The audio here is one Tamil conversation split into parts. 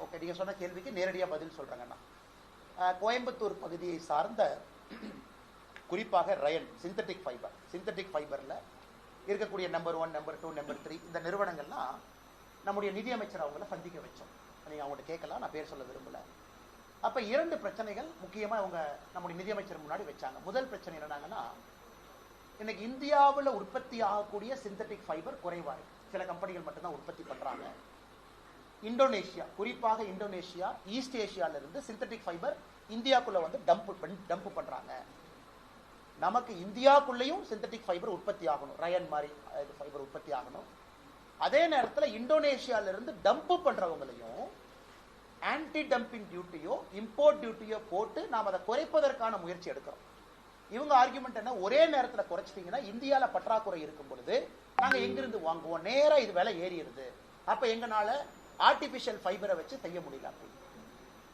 ஓகே, நீங்க சொன்ன கேள்விக்கு நேரடியாக பதில் சொல்றேங்கண்ணா. கோயம்புத்தூர் பகுதியை சார்ந்த குறிப்பாக ரயன் சிந்தட்டிக் ஃபைபர்ல இருக்கக்கூடிய நம்பர் 1, நம்பர் 2, நம்பர் 3 இந்த நிறுவனங்கள்லாம் நம்முடைய நிதியமைச்சர் அவங்கள சந்திக்க வச்சோம். நீங்க அவங்கள்ட்ட கேட்கலாம், நான் பேர் சொல்ல விரும்பல. அப்ப 2 பிரச்சனைகள் முக்கியமா அவங்க நம்முடைய நிதியமைச்சர் முன்னாடி வச்சாங்க. முதல் பிரச்சனை என்னன்னாங்கன்னா, இன்னைக்கு இந்தியாவில் உற்பத்தி ஆகக்கூடிய சிந்தட்டிக் ஃபைபர் குறைவா இருக்கு. சில கம்பெனிகள் மட்டும்தான் உற்பத்தி பண்றாங்க. இந்தோனேஷியா, குறிப்பாக இந்தோனேஷியா, ஈஸ்ட் ஏஷியால இருந்து சிந்தட்டிக் ஃபைபர் இந்தியாக்குள்ள வந்து டம்ப் பண்றாங்க. நமக்கு இந்தியாக்குள்ளேயும் சிந்தட்டிக் ஃபைபர் உற்பத்தி ஆகணும், ரயன் மாதிரி ஃபைபர் உற்பத்தி ஆகணும். அதே நேரத்தில் இந்தோனேஷியால இருந்து டம்ப் பண்றவங்களையும் ஆன்டி டம்பிங் டியூட்டியோ இம்போர்ட் டியூட்டியோ போட்டு நாம் அதை குறைப்பதற்கான முயற்சி எடுக்கிறோம். இவங்க ஆர்குமெண்ட் என்ன, ஒரே நேரத்தில் குறைச்சிட்டீங்கன்னா இந்தியாவில் பற்றாக்குறை இருக்கும் பொழுது நாங்கள் எங்கிருந்து வாங்குவோம், நேராக இது விலை ஏறிடுது, அப்ப எங்களால ஆர்டிபிஷியல் ஃபைபரை வச்சு செய்ய முடியல. அப்படி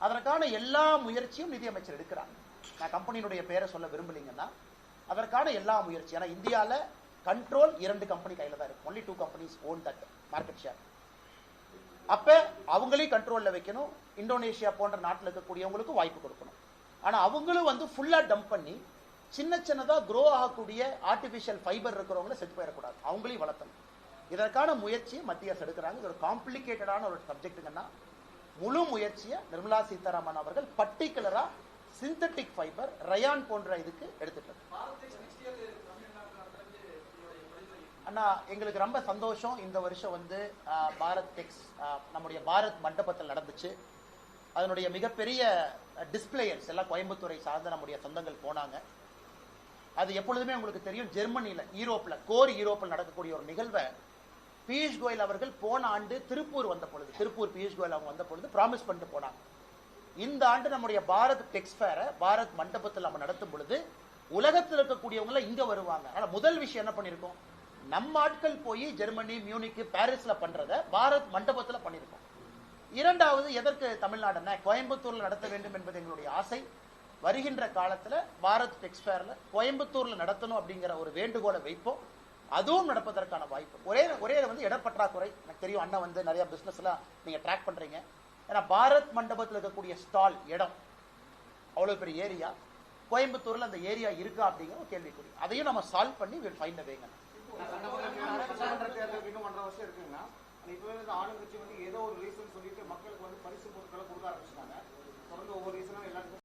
அதற்கான எல்லா முயற்சியும் நிதியமைச்சர் எடுக்கிறாங்க. நான் கம்பெனியினுடைய பேரை சொல்ல விரும்பலீங்கன்னா அதற்கான எல்லா முயற்சி, ஏன்னா இந்தியாவில் கண்ட்ரோல் 2 கம்பெனி கையில தான் இருக்கு. only 2 companies own that market share. அப்ப அவங்களையும் கண்ட்ரோல்ல வைக்கணும், இந்தோனேஷியா போன்ற நாட்டில் இருக்கக்கூடியவங்களுக்கு வாய்ப்பு கொடுக்கணும். ஆனா அவங்களும் வந்து ஃபுல்லா டம்ப் பண்ணி சின்னதா க்ரோ ஆகக்கூடிய ஆர்டிபிஷியல் ஃபைபர் இருக்கிறவங்கள செத்து போயிடக்கூடாது, அவங்களையும் வளர்த்தணும். இதற்கான முயற்சி மத்திய அரசு எடுக்கிறாங்க. இது ஒரு காம்ப்ளிகேட்டடான ஒரு சப்ஜெக்ட்டுங்கன்னா முழு முயற்சியை நிர்மலா சீதாராமன் அவர்கள் பர்டிகுலரா சிந்தட்டிக் ஃபைபர் ரயான் போன்ற இதுக்கு எடுத்துட்டு. அண்ணா, எங்களுக்கு ரொம்ப சந்தோஷம். இந்த வருஷம் வந்து பாரத் டெக்ஸ் நம்முடைய பாரத் மண்டபத்தில் நடந்துச்சு. அதனுடைய மிகப்பெரிய டிஸ்பிளேயர்ஸ் எல்லாம் கோயம்புத்தூரை சார்ந்த நம்முடைய சொந்தங்கள் போனாங்க. அது எப்பொழுதுமே உங்களுக்கு தெரியும், ஜெர்மனியில கோர் யூரோப்பில் நடக்கக்கூடிய ஒரு நிகழ்வை பியூஷ் கோயல் அவர்கள் போன ஆண்டு திருப்பூர் பியூஷ் கோயல் அவங்க வந்த பொழுது ப்ராமிஸ் பண்ணிட்டு போனாங்க. இந்த ஆண்டு நம்முடைய பாரத் டெக்ஸ் ஃபேரை பாரத் மண்டபத்தில் நம்ம நடத்தும் பொழுது உலகத்தில் இருக்கக்கூடியவங்க இங்க வருவாங்க. அதனால முதல் விஷயம் என்ன பண்ணிருக்கோம், நம்ம ஆட்கள் போய் ஜெர்மனி, மியூனிக், பாரிஸ்ல பண்றத பாரத் மண்டபத்துல பண்ணிருக்கோம். இரண்டாவது, எதற்கு தமிழ்நாடுன்னா கோயம்புத்தூர்ல நடத்த வேண்டும் என்பது எங்களுடைய ஆசை. வருகின்ற காலத்துல பாரத் டெக்ஸ் ஃபேர்ல கோயம்புத்தூர்ல நடத்தணும் அப்படிங்கிற ஒரு வேண்டுகோளை வைப்போம். அதுவும் நடப்பதற்கான வாய்ப்பு. ஒரே வந்து இடப்பற்றாக்குறை. எனக்கு தெரியும், அண்ணன் வந்து நிறைய பிசினஸ் எல்லாம் நீங்க ட்ராக் பண்றீங்க. ஏன்னா பாரத் மண்டபத்தில் இருக்கக்கூடிய ஸ்டால் இடம் அவ்வளவு பெரிய ஏரியா, கோயம்புத்தூர்ல அந்த ஏரியா இருக்கா அப்படிங்கிற ஒரு கேள்விக்குறி. அதையும் நம்ம சால்வ் பண்ணி வில் ஃபைண்ட் அ வேங்க. இன்னும் 1.5 வருஷம் இருக்குங்கன்னா இப்ப ஆளுங்கட்சி வந்து ஏதோ ஒரு ரீசன் சொல்லிட்டு மக்களுக்கு வந்து பரிசு பொருட்களை கொடுக்க ஆரம்பிச்சிட்டாங்க. தொடர்ந்து ஒவ்வொரு ரீசனும் எல்லாருக்கும்